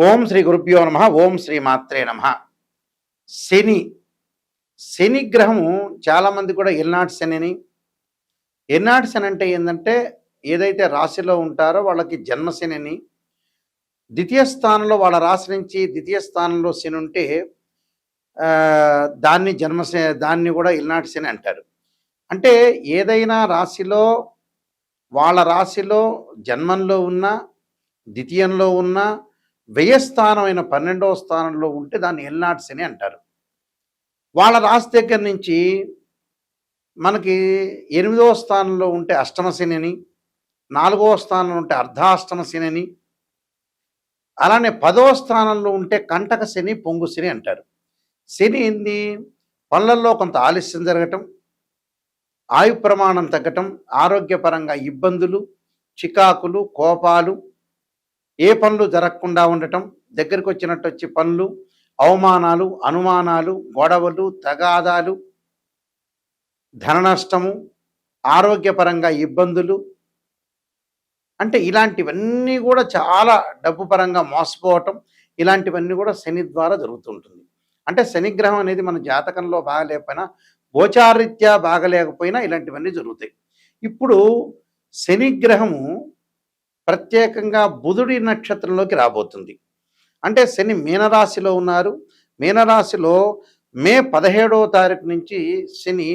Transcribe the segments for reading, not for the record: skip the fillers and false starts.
ఓం శ్రీ గురుభ్యో నమ. ఓం శ్రీ మాత్రే నమ. శని శని గ్రహము చాలామంది కూడా ఎల్నాటి శనిని, ఎల్నాటి శని అంటే ఏంటంటే ఏదైతే రాశిలో ఉంటారో వాళ్ళకి జన్మశనిని, ద్వితీయ స్థానంలో వాళ్ళ రాశి నుంచి ద్వితీయ స్థానంలో శని ఉంటే దాన్ని కూడా ఎల్నాటి శని అంటారు. అంటే ఏదైనా రాశిలో వాళ్ళ రాశిలో జన్మంలో ఉన్న, ద్వితీయంలో ఉన్న, వ్యయస్థానమైన 12వ స్థానంలో ఉంటే దాన్ని ఎల్నాటి శని అంటారు. వాళ్ళ రాశి దగ్గర నుంచి మనకి 8వ స్థానంలో ఉంటే అష్టమ శనిని, 4వ స్థానంలో ఉంటే అర్ధాష్టమ శనిని, అలానే 10వ స్థానంలో ఉంటే కంటక శని, పొంగు శని అంటారు. శని ఏంది? పనులలో కొంత ఆలస్యం జరగటం, ఆయు ప్రమాణం తగ్గటం, ఆరోగ్యపరంగా ఇబ్బందులు, చికాకులు, కోపాలు, ఏ పనులు జరగకుండా ఉండటం, దగ్గరికి వచ్చినట్టు వచ్చి పనులు, అవమానాలు, అనుమానాలు, గొడవలు, తగాదాలు, ధన నష్టము, ఆరోగ్యపరంగా ఇబ్బందులు, అంటే ఇలాంటివన్నీ కూడా చాలా డబ్బు పరంగా మోసపోవటం, ఇలాంటివన్నీ కూడా శని ద్వారా జరుగుతుంటుంది. అంటే శనిగ్రహం అనేది మన జాతకంలో బాగలేకపోయినా, గోచారీత్యా బాగలేకపోయినా ఇలాంటివన్నీ జరుగుతాయి. ఇప్పుడు శనిగ్రహము ప్రత్యేకంగా బుధుడి నక్షత్రంలోకి రాబోతుంది. అంటే శని మీనరాశిలో ఉన్నారు. మీనరాశిలో మే 17వ తారీఖు నుంచి శని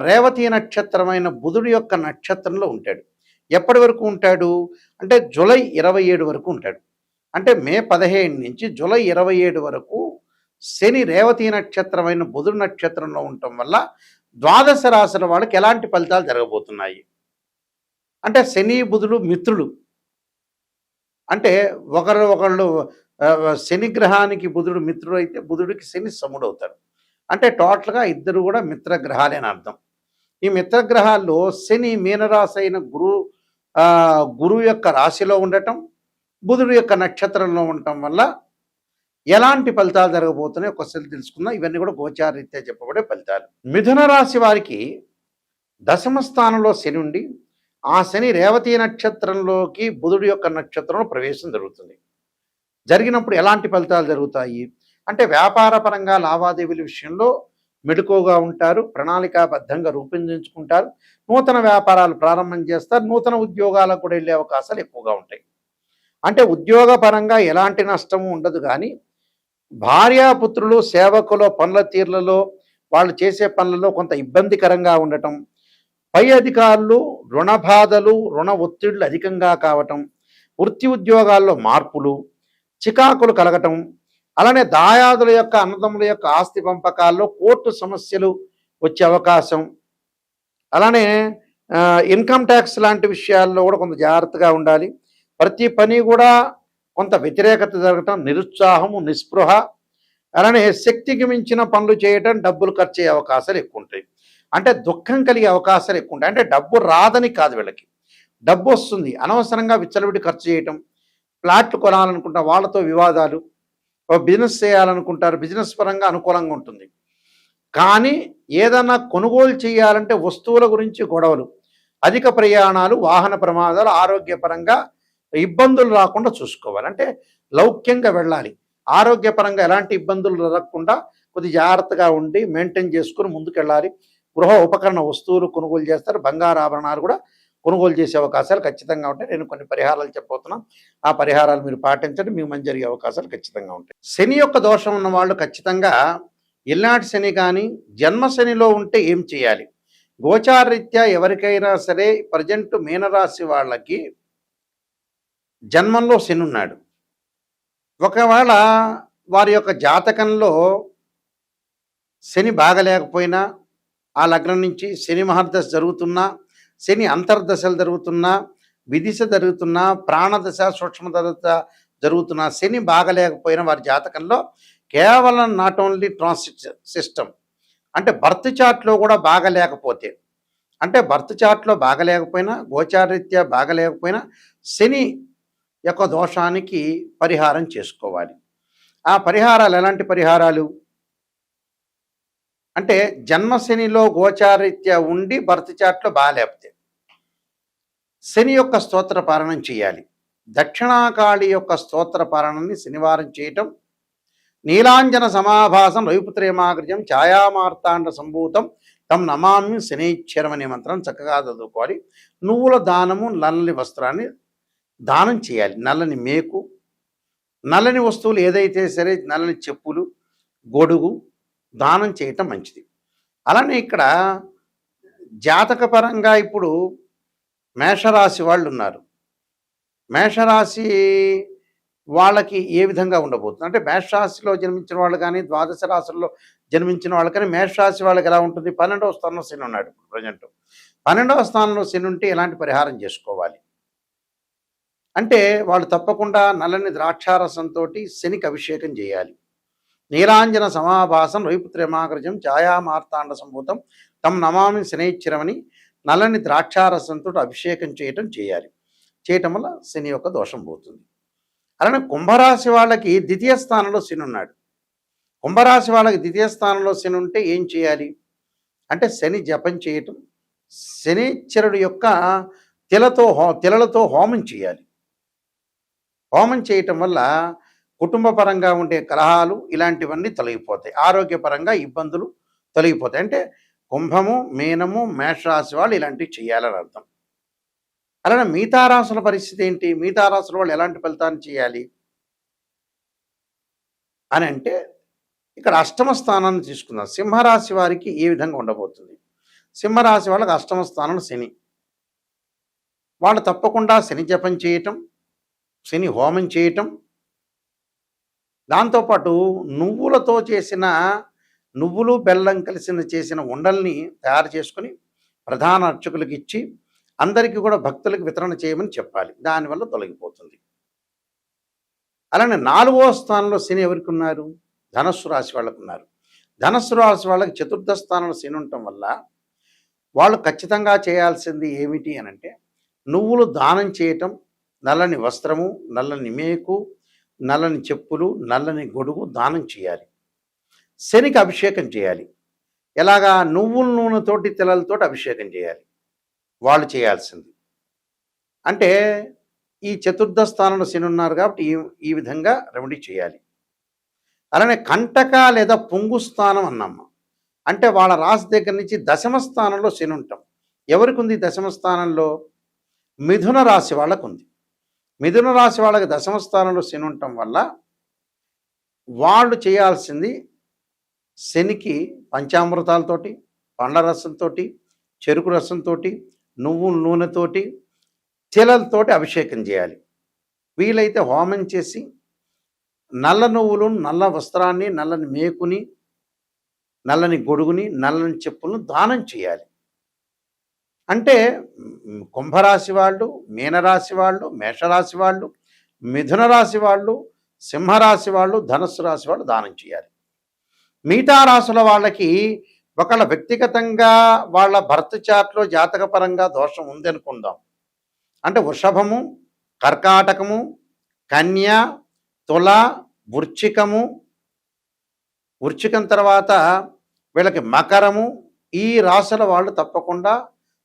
రేవతి నక్షత్రమైన బుధుడి యొక్క నక్షత్రంలో ఉంటాడు. ఎప్పటి వరకు ఉంటాడు అంటే జూలై 27 వరకు ఉంటాడు. అంటే మే 15 నుంచి జూలై 27 వరకు శని రేవతి నక్షత్రమైన బుధుడి నక్షత్రంలో ఉండటం వల్ల ద్వాదశ రాశుల వాళ్ళకి ఎలాంటి ఫలితాలు జరగబోతున్నాయి అంటే శని బుధుడు మిత్రులు. అంటే ఒకళ్ళు శని గ్రహానికి బుధుడు మిత్రుడు అయితే బుధుడికి శని సముడు అవుతాడు. అంటే టోటల్గా ఇద్దరు కూడా మిత్రగ్రహాలే అని అర్థం. ఈ మిత్రగ్రహాల్లో శని మీనరాశి అయిన గురువు యొక్క రాశిలో ఉండటం, బుధుడు యొక్క నక్షత్రంలో ఉండటం వల్ల ఎలాంటి ఫలితాలు జరగబోతున్నాయి ఒకసారి తెలుసుకుందాం. ఇవన్నీ కూడా గోచారరీత్యా చెప్పబడే ఫలితాలు. మిథున రాశి వారికి దశమ స్థానంలో శని ఉండి ఆ శని రేవతి నక్షత్రంలోకి బుధుడి యొక్క నక్షత్రంలో ప్రవేశం జరుగుతుంది. జరిగినప్పుడు ఎలాంటి ఫలితాలు జరుగుతాయి అంటే వ్యాపారపరంగా లావాదేవీల విషయంలో మెడుకోగా ఉంటారు, ప్రణాళికాబద్ధంగా రూపొందించుకుంటారు, నూతన వ్యాపారాలు ప్రారంభం చేస్తారు, నూతన ఉద్యోగాలకు కూడా వెళ్ళే అవకాశాలు ఎక్కువగా ఉంటాయి. అంటే ఉద్యోగపరంగా ఎలాంటి నష్టము ఉండదు, కానీ భార్యాపుత్రులు సేవకులు పనుల తీర్లలో వాళ్ళు చేసే పనులలో కొంత ఇబ్బందికరంగా ఉండటం, పై అధికారులు రుణ బాధలు, రుణ ఒత్తిళ్లు అధికంగా కావటం, వృత్తి ఉద్యోగాల్లో మార్పులు, చికాకులు కలగటం, అలానే దాయాదుల యొక్క అన్నదమ్ముల యొక్క ఆస్తి పంపకాల్లో కోర్టు సమస్యలు వచ్చే అవకాశం, అలానే ఇన్కమ్ ట్యాక్స్ లాంటి విషయాల్లో కూడా కొంత జాగ్రత్తగా ఉండాలి. ప్రతి పని కూడా కొంత వ్యతిరేకత జరగటం, నిరుత్సాహము, నిస్పృహ, అలానే శక్తికి మించిన పనులు చేయటం, డబ్బులు ఖర్చు అయ్యే అవకాశాలు ఎక్కువ ఉంటాయి. అంటే దుఃఖం కలిగే అవకాశాలు ఎక్కువ ఉంటాయి. అంటే డబ్బు రాదని కాదు, వీళ్ళకి డబ్బు వస్తుంది, అనవసరంగా విచ్చలవిడి ఖర్చు చేయటం, ఫ్లాట్లు కొనాలనుకుంటా వాళ్ళతో వివాదాలు, బిజినెస్ చేయాలనుకుంటారు, బిజినెస్ పరంగా అనుకూలంగా ఉంటుంది. కానీ ఏదన్నా కొనుగోలు చేయాలంటే వస్తువుల గురించి గొడవలు, అధిక ప్రయాణాలు, వాహన ప్రమాదాలు, ఆరోగ్యపరంగా ఇబ్బందులు రాకుండా చూసుకోవాలి. అంటే లౌక్యంగా వెళ్ళాలి, ఆరోగ్యపరంగా ఎలాంటి ఇబ్బందులు జరగకుండా కొద్ది జాగ్రత్తగా ఉండి మెయింటైన్ చేసుకుని ముందుకెళ్ళాలి. గృహ ఉపకరణ వస్తువులు కొనుగోలు చేస్తారు, బంగారు ఆభరణాలు కూడా కొనుగోలు చేసే అవకాశాలు ఖచ్చితంగా ఉంటాయి. నేను కొన్ని పరిహారాలు చెప్పబోతున్నాను, ఆ పరిహారాలు మీరు పాటించండి, మీకు మంచి జరిగే అవకాశాలు ఖచ్చితంగా ఉంటాయి. శని యొక్క దోషం ఉన్న వాళ్ళు ఖచ్చితంగా ఎల్నాటి శని కానీ జన్మ శనిలో ఉంటే ఏం చేయాలి? గోచారరీత్యా ఎవరికైనా సరే ప్రజెంట్ మీనరాశి వాళ్ళకి జన్మంలో శని ఉన్నాడు, ఒకవేళ వారి యొక్క జాతకంలో శని బాగలేకపోయినా, ఆ లగ్నం నుంచి శని మహర్దశ జరుగుతున్నా, శని అంతర్దశలు జరుగుతున్నా, విదిశ జరుగుతున్నా, ప్రాణదశ సూక్ష్మదశ జరుగుతున్నా, శని బాగలేకపోయినా వారి జాతకంలో కేవలం నాట్ ఓన్లీ ట్రాన్సిట్ సిస్టమ్ అంటే బర్త్ చార్ట్లో కూడా బాగలేకపోతే, అంటే బర్త్ చార్ట్లో బాగలేకపోయినా, గోచారరీత్యా బాగలేకపోయినా శని యొక్క దోషానికి పరిహారం చేసుకోవాలి. ఆ పరిహారాలు ఎలాంటి పరిహారాలు అంటే జన్మశనిలో గోచారీత్యా ఉండి బర్త్ చార్ట్లో బాగాలేకపోతే శని యొక్క స్తోత్ర పారాయణం చేయాలి. దక్షిణాకాళి యొక్క స్తోత్ర పారాయణాన్ని శనివారం చేయటం, నీలాంజన సమాభాసం రవిపుత్రేమాగ్రజం ఛాయామార్తాండ సంభూతం తం నమామి శనైశ్చరం అనే మంత్రం చక్కగా చదువుకోవాలి. నువ్వుల దానము, నల్లని వస్త్రాన్ని దానం చేయాలి. నల్లని మేకు, నల్లని వస్తువులు ఏదైతే సరే, నల్లని చెప్పులు, గొడుగు దానం చేయటం మంచిది. అలానే ఇక్కడ జాతకపరంగా ఇప్పుడు మేషరాశి వాళ్ళు ఉన్నారు. మేషరాశి వాళ్ళకి ఏ విధంగా ఉండబోతుంది అంటే, మేషరాశిలో జన్మించిన వాళ్ళు కానీ, ద్వాదశ రాశుల్లో జన్మించిన వాళ్ళు కానీ, మేషరాశి వాళ్ళకి ఎలా ఉంటుంది? 12వ స్థానంలో శని ఉన్నాడు ఇప్పుడు ప్రజెంట్. 12వ స్థానంలో శని ఉంటే ఎలాంటి పరిహారం చేసుకోవాలి అంటే, వాళ్ళు తప్పకుండా నల్లని ద్రాక్షారసంతో శనికి అభిషేకం చేయాలి. నీలాంజన సమాభాసం రవిపుత్రేమాగ్రజం ఛాయామార్తాండ సంభూతం తం నమామి శనైశ్చరమని నల్లని ద్రాక్షారసంతో అభిషేకం చేయాలి. చేయటం వల్ల శని యొక్క దోషం పోతుంది. అలానే కుంభరాశి వాళ్ళకి ద్వితీయ స్థానంలో శని ఉన్నాడు. కుంభరాశి వాళ్ళకి ద్వితీయ స్థానంలో శని ఉంటే ఏం చేయాలి అంటే, శని జపం చేయటం, శనీశ్వరుడు యొక్క తిలలతో హోమం చేయాలి. హోమం చేయటం వల్ల కుటుంబ పరంగా ఉండే కలహాలు ఇలాంటివన్నీ తొలగిపోతాయి. ఆరోగ్యపరంగా ఇబ్బందులు తొలగిపోతాయి. అంటే కుంభము, మీనము, మేషరాశి వాళ్ళు ఇలాంటివి చేయాలని అర్థం. అలానే మిగతా రాశుల పరిస్థితి ఏంటి? మిగతా రాశుల వాళ్ళు ఎలాంటి ఫలితాన్ని చేయాలి అని అంటే, ఇక్కడ అష్టమ స్థానాన్ని తీసుకుందాం. సింహరాశి వారికి ఏ విధంగా ఉండబోతుంది? సింహరాశి వాళ్ళకి అష్టమ స్థానం శని. వాళ్ళు తప్పకుండా శని జపం చేయటం, శని హోమం చేయటం, దాంతోపాటు నువ్వులతో చేసిన, నువ్వులు బెల్లం చేసిన ఉండల్ని తయారు చేసుకుని ప్రధాన అర్చకులకు ఇచ్చి అందరికీ కూడా భక్తులకు వితరణ చేయమని చెప్పాలి. దానివల్ల తొలగిపోతుంది. అలానే 4వ స్థానంలో శని ఎవరికి ఉన్నారు? ధనస్సు రాశి వాళ్ళకు ఉన్నారు. ధనస్సు రాశి వాళ్ళకి చతుర్థ స్థానంలో శని ఉండటం వల్ల వాళ్ళు ఖచ్చితంగా చేయాల్సింది ఏమిటి అని అంటే, నువ్వులు దానం చేయటం, నల్లని వస్త్రము, నల్లని మేకు, నల్లని చెప్పులు, నల్లని గొడుగు దానం చేయాలి. శనికి అభిషేకం చేయాలి. ఎలాగా? నువ్వుల నూనెతోటి, తిలలతోటి అభిషేకం చేయాలి వాళ్ళు చేయాల్సింది. అంటే ఈ చతుర్థ స్థానంలో శని ఉన్నారు కాబట్టి ఈ విధంగా రెమెడీ చేయాలి. అలానే కంటక లేదా పొంగు స్థానం అన్నమ్మ అంటే, వాళ్ళ రాశి దగ్గర నుంచి దశమ స్థానంలో శని ఉంటాం. ఎవరికి ఉంది దశమ స్థానంలో? మిథున రాశి వాళ్ళకు ఉంది. మిథున రాశి వాళ్ళకి దశమ స్థానంలో శని ఉండటం వల్ల వాళ్ళు చేయాల్సింది, శనికి పంచామృతాలతోటి, పండ్ల రసంతో, చెరుకు రసంతో, నువ్వుల నూనెతోటి, తిలలతోటి అభిషేకం చేయాలి. వీలైతే హోమం చేసి నల్ల నువ్వులు, నల్ల వస్త్రాన్ని, నల్లని మేకుని, నల్లని గొడుగుని, నల్లని చెప్పులను దానం చేయాలి. అంటే కుంభరాశి వాళ్ళు, మీనరాశి వాళ్ళు, మేషరాశి వాళ్ళు, మిథున రాశి వాళ్ళు, సింహరాశి వాళ్ళు, ధనుస్సు రాశి వాళ్ళు దానం చేయాలి. మిగతా రాశుల వాళ్ళకి ఒకళ్ళ వ్యక్తిగతంగా వాళ్ళ బర్త్ చార్ట్లో జాతకపరంగా దోషం ఉంది అనుకుందాం. అంటే వృషభము, కర్కాటకము, కన్య, తుల, వృశ్చికం తర్వాత వీళ్ళకి మకరము, ఈ రాశుల వాళ్ళు తప్పకుండా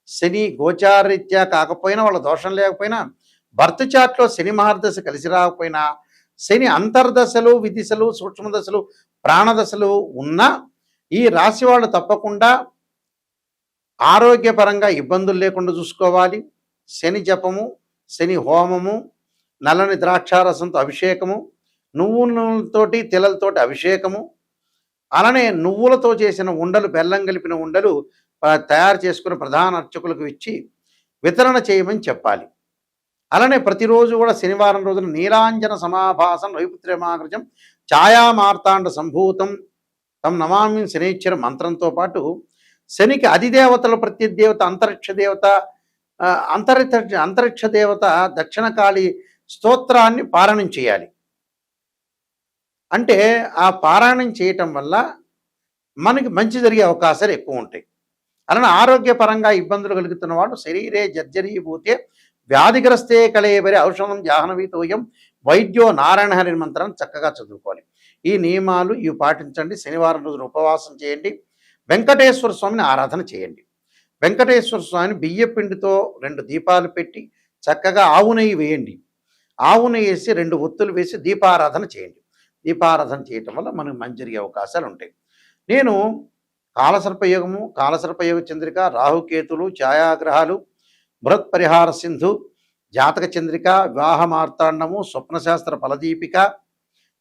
శని గోచారీత్యా కాకపోయినా, వాళ్ళ దోషం లేకపోయినా, బర్త్ చార్ట్లో శని మహర్దశ కలిసి రాకపోయినా, శని అంతర్దశలు, విదిశలు, సూక్ష్మదశలు, ప్రాణదశలు ఉన్న ఈ రాశి వాళ్ళు తప్పకుండా ఆరోగ్యపరంగా ఇబ్బందులు లేకుండా చూసుకోవాలి. శని జపము, శని హోమము, నల్లని ద్రాక్షారసంతో అభిషేకము, నువ్వులతోటి, తిలలతోటి అభిషేకము, అలానే నువ్వులతో చేసిన ఉండలు, బెల్లం కలిపిన ఉండలు తయారు చేసుకుని ప్రధాన అర్చకులకు ఇచ్చి వితరణ చేయమని చెప్పాలి. అలానే ప్రతిరోజు కూడా శనివారం రోజున నీలాంజన సమాభాసం రవిపుత్రేమాగ్రజం ఛాయామార్తాండ సంభూతం తం నమామి శనైశ్చర మంత్రంతో పాటు శనికి అధిదేవతలు, ప్రత్యదేవత, అంతరిక్ష దేవత దక్షిణకాళి స్తోత్రాన్ని పారాయణం చేయాలి. అంటే ఆ పారాయణం చేయటం వల్ల మనకి మంచి జరిగే అవకాశాలు ఎక్కువ ఉంటాయి. అలానే ఆరోగ్యపరంగా ఇబ్బందులు కలుగుతున్న వాళ్ళు శరీరే జర్జరీభూతే వ్యాధిగ్రస్తే కళేబరి ఔషధం జాహ్నవీతోయం వైద్యో నారాయణ హరి మంత్రాన్ని చక్కగా చదువుకోవాలి. ఈ నియమాలు ఇవి పాటించండి. శనివారం రోజున ఉపవాసం చేయండి. వెంకటేశ్వర స్వామిని ఆరాధన చేయండి. వెంకటేశ్వర స్వామిని బియ్య పిండితో 2 దీపాలు పెట్టి చక్కగా ఆవు నెయ్యి వేయండి. ఆవు నెయ్యి వేసి 2 ఒత్తులు వేసి దీపారాధన చేయండి. దీపారాధన చేయటం వల్ల మనకు మంచి జరిగే అవకాశాలు ఉంటాయి. నేను కాలసర్పయోగము, కాలసర్పయోగ చంద్రిక, రాహుకేతులు, ఛాయాగ్రహాలు, బృహత్ పరిహార సింధు, జాతక చంద్రిక, వివాహ మార్తాండము, స్వప్నశాస్త్ర ఫలదీపిక,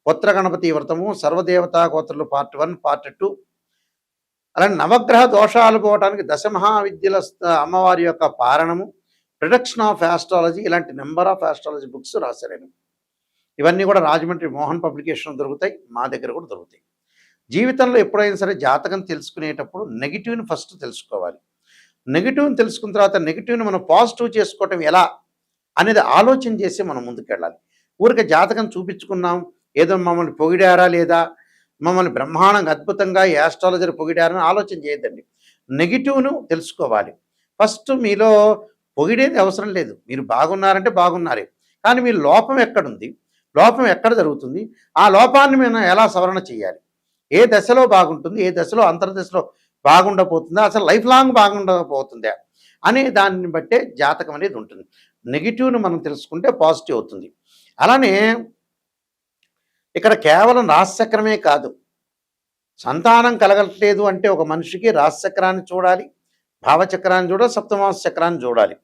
పుత్ర గణపతి వ్రతము, సర్వదేవతా గోత్రులు పార్ట్ 1, పార్ట్ 2, అలాగే నవగ్రహ దోషాలు పోవడానికి దశమహావిద్యల అమ్మవారి యొక్క పారణము, ప్రొడక్షన్ ఆఫ్ ఆస్ట్రాలజీ, ఇలాంటి నెంబర్ ఆఫ్ ఆస్ట్రాలజీ బుక్స్ రాశాను. ఇవన్నీ కూడా రాజమండ్రి మోహన్ పబ్లికేషన్ దొరుకుతాయి, మా దగ్గర కూడా దొరుకుతాయి. జీవితంలో ఎప్పుడైనా సరే జాతకం తెలుసుకునేటప్పుడు నెగిటివ్ని ఫస్ట్ తెలుసుకోవాలి. నెగిటివ్ని తెలుసుకున్న తర్వాత నెగిటివ్ని మనం పాజిటివ్ చేసుకోవటం ఎలా అనేది ఆలోచన చేసి మనం ముందుకెళ్ళాలి. ఊరికే జాతకం చూపించుకున్నాం, ఏదో మమ్మల్ని పొగిడారా లేదా, మమ్మల్ని బ్రహ్మాండంగా అద్భుతంగా ఈ ఆస్ట్రాలజర్ పొగిడారని ఆలోచన చేయొద్దండి. నెగిటివ్ను తెలుసుకోవాలి. ఫస్ట్ మీలో పొగిడేది అవసరం లేదు. మీరు బాగున్నారంటే బాగున్నారే, కానీ మీ లోపం ఎక్కడుంది, లోపం ఎక్కడ జరుగుతుంది, ఆ లోపాన్ని మనం ఎలా సవరణ చేయాలి, ఏ దశలో బాగుంటుంది, ఏ దశలో అంతర్దశలో బాగుండబోతుందా, అసలు లైఫ్ లాంగ్ బాగుండకపోతుందా అనే దాన్ని బట్టే జాతకం అనేది ఉంటుంది. నెగిటివ్ను మనం తెలుసుకుంటే పాజిటివ్ అవుతుంది. అలానే ఇక్కడ కేవలం రాశిచక్రమే కాదు, సంతానం కలగట్లేదు అంటే ఒక మనిషికి రాశిచక్రాన్ని చూడాలి, భావచక్రాన్ని చూడాలి, సప్తమాంశ చక్రాన్ని చూడాలి.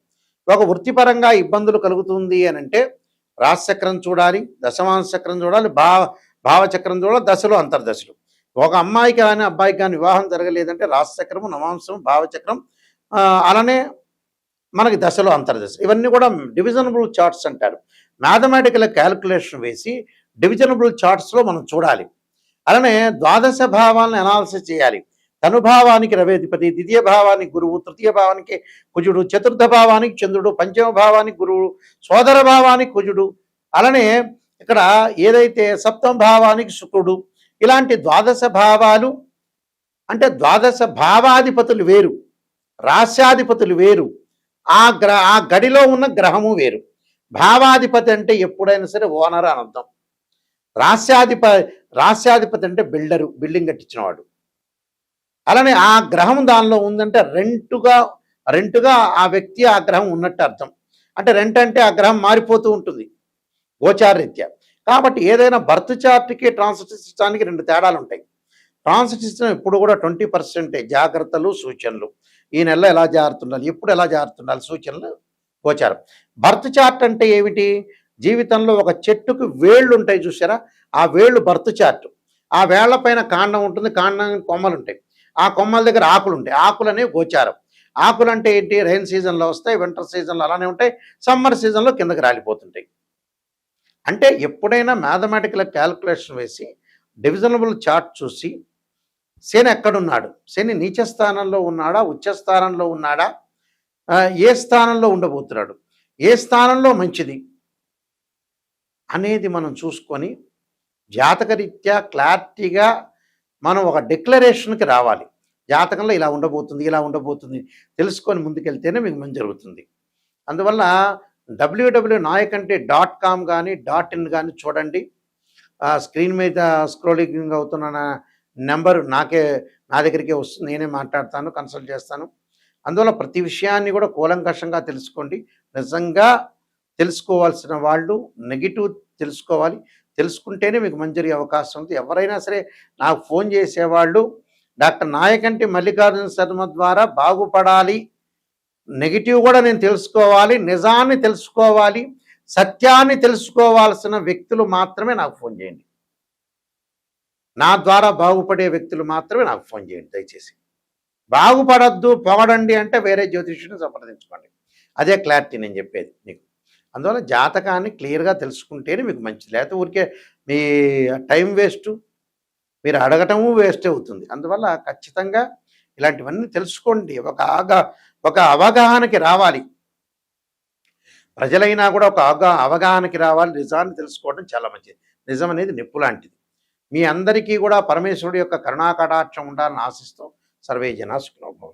ఒక వృత్తిపరంగా ఇబ్బందులు కలుగుతుంది అని అంటే రాశిచక్రం చూడాలి, దశమాంశ చక్రం చూడాలి, భావచక్రం చూడాలి, దశలు అంతర్దశలు. ఒక అమ్మాయికి కానీ అబ్బాయికి కానీ వివాహం జరగలేదంటే రాశిచక్రము, నవాంశం, భావచక్రం, అలానే మనకి దశలు అంతర్దశ, ఇవన్నీ కూడా డివిజనబుల్ చార్ట్స్ అంటారు. మ్యాథమెటికల్ క్యాలిక్యులేషన్ వేసి డివిజనబుల్ చార్ట్స్లో మనం చూడాలి. అలానే ద్వాదశ భావాలను అనాలిసిస్ చేయాలి. తనుభావానికి రవేధిపతి, ద్వితీయ భావానికి గురువు, తృతీయ భావానికి కుజుడు, చతుర్థ భావానికి చంద్రుడు, పంచమ భావానికి గురువు, సోదర భావానికి కుజుడు, అలానే ఇక్కడ ఏదైతే సప్తమ భావానికి శుక్రుడు, ఇలాంటి ద్వాదశ భావాలు అంటే ద్వాదశ భావాధిపతులు వేరు, రాశ్యాధిపతులు వేరు, ఆ గడిలో ఉన్న గ్రహము వేరు. భావాధిపతి అంటే ఎప్పుడైనా సరే ఓనర్ అని అర్థం. రాశ్యాధిపతి అంటే బిల్డరు, బిల్డింగ్ కట్టించినవాడు. అలానే ఆ గ్రహం దానిలో ఉందంటే రెంటుగా ఆ వ్యక్తి ఆ గ్రహం ఉన్నట్టు అర్థం. అంటే రెంట్ అంటే ఆ గ్రహం మారిపోతూ ఉంటుంది గోచారరీత్యా. కాబట్టి ఏదైనా బర్త్ చార్ట్కి ట్రాన్సిట్ సిస్టానికి 2 తేడాలు ఉంటాయి. ట్రాన్సిట్ సిస్టమ్ ఎప్పుడు కూడా 20% జాగ్రత్తలు, సూచనలు, ఈ నెలలో ఎలా జారుతుండాలి, ఎప్పుడు ఎలా జారుతుండాలి, సూచనలు, గోచారం. బర్త్ చార్ట్ అంటే ఏమిటి, జీవితంలో ఒక చెట్టుకు వేళ్ళు ఉంటాయి చూసారా, ఆ వేళ్ళు బర్త్ చార్ట్. ఆ వేళ్ల పైన కాండం ఉంటుంది, కాండానికి కొమ్మలు ఉంటాయి, ఆ కొమ్మల దగ్గర ఆకులు ఉంటాయి, ఆకులు అనేవి గోచారం. ఆకులు అంటే ఏంటి, రైన్ సీజన్లో వస్తాయి, వింటర్ సీజన్లో అలానే ఉంటాయి, సమ్మర్ సీజన్లో కిందకి రాలిపోతుంటాయి. అంటే ఎప్పుడైనా మ్యాథమెటికల్ క్యాలిక్యులేషన్ వేసి డివిజనబుల్ చార్ట్ చూసి శని ఎక్కడున్నాడు, శని నీచ స్థానంలో ఉన్నాడా, ఉచ్చ స్థానంలో ఉన్నాడా, ఏ స్థానంలో ఉండబోతున్నాడు, ఏ స్థానంలో మంచిది అనేది మనం చూసుకొని జాతకరీత్యా క్లారిటీగా మనం ఒక డిక్లరేషన్కి రావాలి. జాతకంలో ఇలా ఉండబోతుంది తెలుసుకొని ముందుకెళ్తేనే మీకు మంచి జరుగుతుంది. అందువల్ల www.nayakanti.com కానీ .in కానీ చూడండి. స్క్రీన్ మీద స్క్రోలింగ్ అవుతున్న నెంబర్ నా దగ్గరికే వస్తుంది, నేనే మాట్లాడతాను, కన్సల్ట్ చేస్తాను. అందువల్ల ప్రతి విషయాన్ని కూడా కూలంకషంగా తెలుసుకోండి. నిజంగా తెలుసుకోవాల్సిన వాళ్ళు నెగిటివ్ తెలుసుకోవాలి, తెలుసుకుంటేనే మీకు మంచి జరిగే అవకాశం ఉంది. ఎవరైనా సరే నాకు ఫోన్ చేసేవాళ్ళు డాక్టర్ నాయకంటి మల్లికార్జున శర్మ ద్వారా బాగుపడాలి, నెగిటివ్ కూడా నేను తెలుసుకోవాలి, నిజాన్ని తెలుసుకోవాలి, సత్యాన్ని తెలుసుకోవాల్సిన వ్యక్తులు మాత్రమే నాకు ఫోన్ చేయండి. నా ద్వారా బాగుపడే వ్యక్తులు మాత్రమే నాకు ఫోన్ చేయండి దయచేసి. బాగుపడద్దు, పొగడండి అంటే వేరే జ్యోతిష్యుని సంప్రదించుకోండి. అదే క్లారిటీ నేను చెప్పేది మీకు. అందువల్ల జాతకాన్ని క్లియర్గా తెలుసుకుంటేనే మీకు మంచిది. లేకపోతే ఊరికే మీ టైం వేస్ట్, మీరు అడగటము వేస్ట్ అవుతుంది. అందువల్ల ఖచ్చితంగా ఇలాంటివన్నీ తెలుసుకోండి. ఒక అవగాహనకి రావాలి. ప్రజలైనా కూడా ఒక అవగాహనకి రావాలి. నిజాన్ని తెలుసుకోవడం చాలా మంచిది. నిజం అనేది నిప్పు లాంటిది. మీ అందరికీ కూడా పరమేశ్వరుడి యొక్క కరుణాకటాక్షం ఉండాలని ఆశిస్తూ సర్వే జనా సుఖినో భవంతు.